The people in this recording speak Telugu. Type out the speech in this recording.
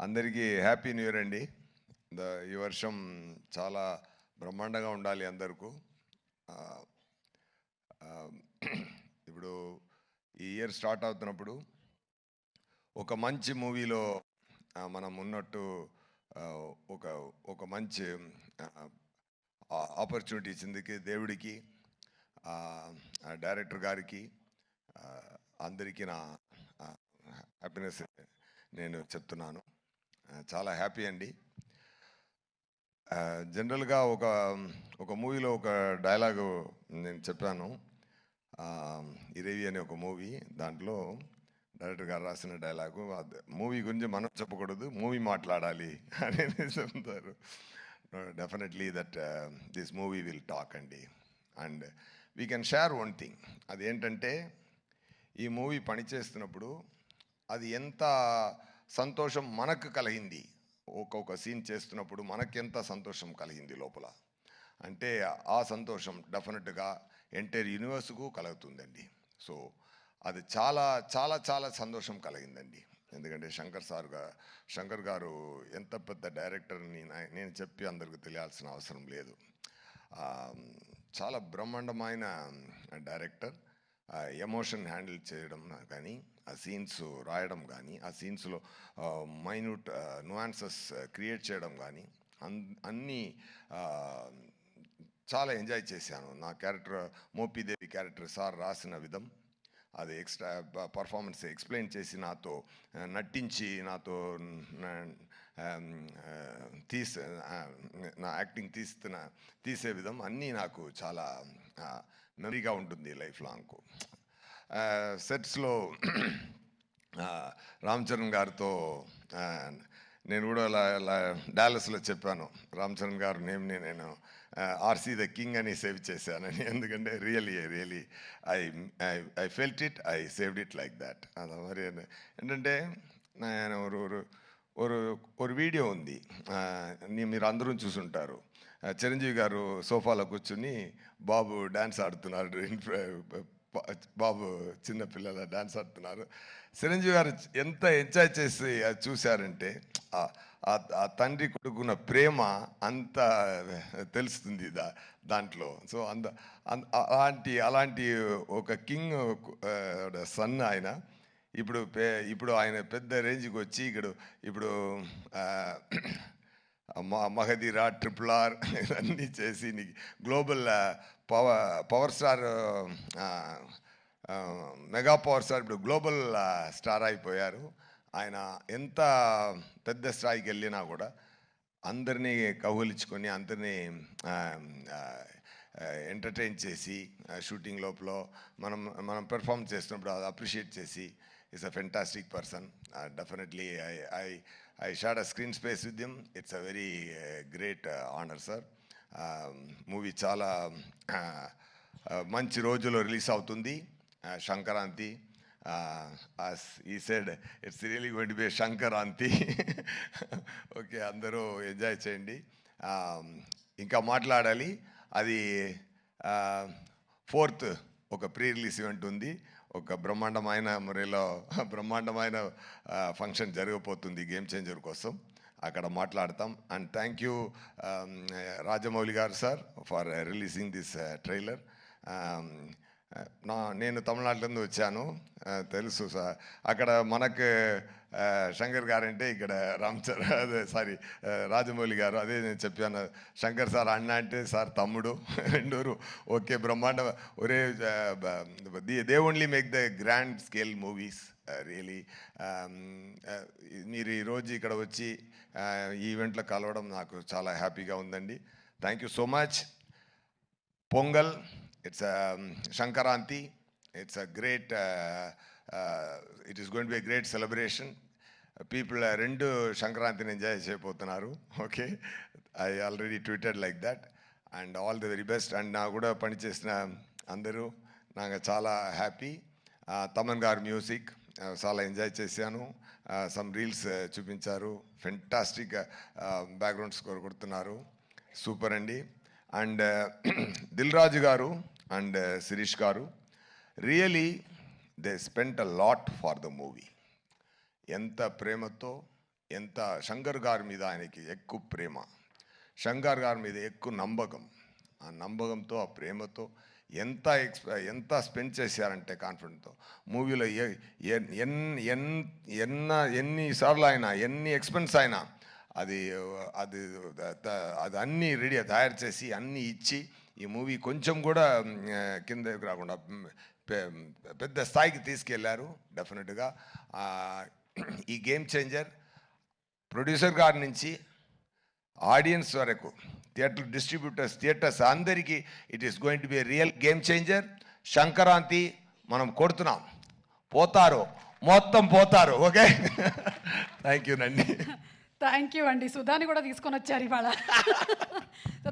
అందరికీ హ్యాపీ న్యూ ఇయర్ అండి. ఈ వర్షం చాలా బ్రహ్మాండంగా ఉండాలి అందరికీ. ఇప్పుడు ఈ ఇయర్ స్టార్ట్ అవుతున్నప్పుడు ఒక మంచి మూవీలో మనం ఉన్నట్టు ఒక ఒక మంచి ఆపర్చునిటీ ఇచ్చిందికి దేవుడికి, డైరెక్టర్ గారికి, అందరికీ నా హ్యాపీనెస్ నేను చెప్తున్నాను. చాలా హ్యాపీ అండి. జనరల్గా ఒక మూవీలో ఒక డైలాగు నేను చెప్పాను. ఇరేవి అనే ఒక మూవీ, దాంట్లో డైరెక్టర్ గారు రాసిన డైలాగు, మూవీ గురించి మనం చెప్పకూడదు, మూవీ మాట్లాడాలి అనేది చెప్తారు. Definitely that this movie will talk అండి. And we can share one thing. అదేంటంటే, ఈ మూవీ పనిచేస్తున్నప్పుడు అది ఎంత సంతోషం మనకు కలిగింది, ఒక్కొక్క సీన్ చేస్తున్నప్పుడు మనకెంత సంతోషం కలిగింది లోపల అంటే, ఆ సంతోషం డెఫినెట్గా ఎంటైర్ యూనివర్స్కు కలుగుతుందండి. సో అది చాలా చాలా చాలా సంతోషం కలిగిందండి. ఎందుకంటే శంకర్ గారు ఎంత పెద్ద డైరెక్టర్ని నేను చెప్పి అందరికి తెలియాల్సిన అవసరం లేదు. చాలా బ్రహ్మాండమైన డైరెక్టర్. ఎమోషన్ హ్యాండిల్ చేయడం కానీ, ఆ సీన్స్ రాయడం కానీ, ఆ సీన్స్లో మైన్యూట్ నువాన్సెస్ క్రియేట్ చేయడం కానీ, అన్నీ చాలా ఎంజాయ్ చేశాను. నా క్యారెక్టర్ మోపిదేవి క్యారెక్టర్ సార్ రాసిన విధం, అది ఎక్స్ట్రా పర్ఫార్మెన్స్ ఎక్స్ప్లెయిన్ చేసి నాతో నటించి నాతో నా యాక్టింగ్ తీసే విధం అన్నీ నాకు చాలా మెమరీగా ఉంటుంది లైఫ్ లాంగ్. సెట్స్లో రామ్ చరణ్ గారితో నేను కూడా అలా డాలస్లో చెప్పాను, రామ్ చరణ్ గారు నేమ్ని నేను ఆర్సీ ద కింగ్ అని సేవ్ చేశానని. ఎందుకంటే really I felt it, I saved it like that. అది మరి ఏంటంటే, నేను ఒక వీడియో ఉంది, మీరు అందరూ చూసుంటారు. చిరంజీవి గారు సోఫాలో కూర్చుని బాబు డ్యాన్స్ ఆడుతున్నారు, బాబు చిన్నపిల్లల డ్యాన్స్ ఆడుతున్నారు. చిరంజీవి గారు ఎంత ఎంజాయ్ చేసి అది చూశారంటే, ఆ తండ్రి కొడుకున్న ప్రేమ అంత తెలుస్తుంది దాంట్లో. సో అలాంటి ఒక కింగ్ సన్ ఆయన. ఇప్పుడు ఆయన పెద్ద రేంజ్కి వచ్చి ఇప్పుడు మగధీర, RRR అన్నీ చేసి global power star, mega power star, ఇప్పుడు గ్లోబల్ స్టార్ అయిపోయారు. ఆయన ఎంత పెద్ద స్థాయికి వెళ్ళినా కూడా అందరినీ కౌగులించుకొని, అందరినీ ఎంటర్టైన్ చేసి, షూటింగ్ లోపల మనం పెర్ఫామ్ చేస్తున్నప్పుడు అది అప్రిషియేట్ చేసి, is a fantastic person. Definitely I shared a screen space with him. It's a very great honor, sir. Movie చాలా మంచి రోజులో రిలీజ్ అవుతుంది, సంక్రాంతి. ఈ said it's really going to be Sankranti. Okay, అందరూ ఎంజాయ్ చేయండి. ఇంకా మాట్లాడాలి, అది 4th ఒక ప్రీ రిలీజ్ ఈవెంట్ ఉంది. ఒక బ్రహ్మాండమైన మురేలో బ్రహ్మాండమైన ఫంక్షన్ జరగబోతుంది గేమ్ చేంజర్ కోసం, అక్కడ మాట్లాడతాం. అండ్ థ్యాంక్ యూ రాజమౌళి గారు sir for releasing this trailer. నేను తమిళనాడు నుండి వచ్చాను, తెలుసు సార్. అక్కడ మనకు శంకర్ గారు అంటే ఇక్కడ రాజమౌళి గారు, అదే నేను చెప్పాను. శంకర్ సార్ అన్న అంటే సార్ తమ్ముడు, రెండూరు ఓకే, బ్రహ్మాండ. ఒరే, they only make the grand scale movies really. మీరు ఈరోజు ఇక్కడ వచ్చి ఈవెంట్లో కలవడం నాకు చాలా హ్యాపీగా ఉందండి. Thank you so much. Pongal, it's Shankaranti. It's a great, it is going to be a great celebration. People rendu Shankaranthini enjoy cheyabothunnaru. Okay, I already tweeted like that. And all the very best. And na kuda pani chesina andaru naga chaala happy. Taman garu music chaala enjoy chesanu. Some reels chupincharu, fantastic background score koduttunnaru, super andi. And Dil Raju garu and Sirish garu, really they spent a lot for the movie. Enta premato ఎంత శంకర్ గారి మీద ఆయనకి ఎక్కువ ప్రేమ, శంకర్ గారి మీద ఎక్కువ నమ్మకం. ఆ నమ్మకంతో, ఆ ప్రేమతో ఎంత స్పెండ్ చేశారంటే కాన్ఫిడెంట్తో మూవీలో ఎన్నిసార్లు అయినా ఎన్ని ఎక్స్పెన్స్ అయినా అది అది అది అన్నీ రెడీ తయారు చేసి అన్నీ ఇచ్చి ఈ మూవీ కొంచెం కూడా కిందకి రాకుండా పెద్ద స్థాయికి తీసుకెళ్లారు. డెఫినెట్గా ఈ గేమ్ చేంజర్ ప్రొడ్యూసర్ గారి నుంచి ఆడియన్స్ వరకు, థియేటర్స్ అందరికీ it is going to be real game changer. Sankranti మనం కొడుతున్నాం, పోతారు, మొత్తం పోతారు. ఓకే, థ్యాంక్ యూ నండి. థ్యాంక్ యూ అండి. సుధాని కూడా తీసుకొని వచ్చారు ఇవాళ.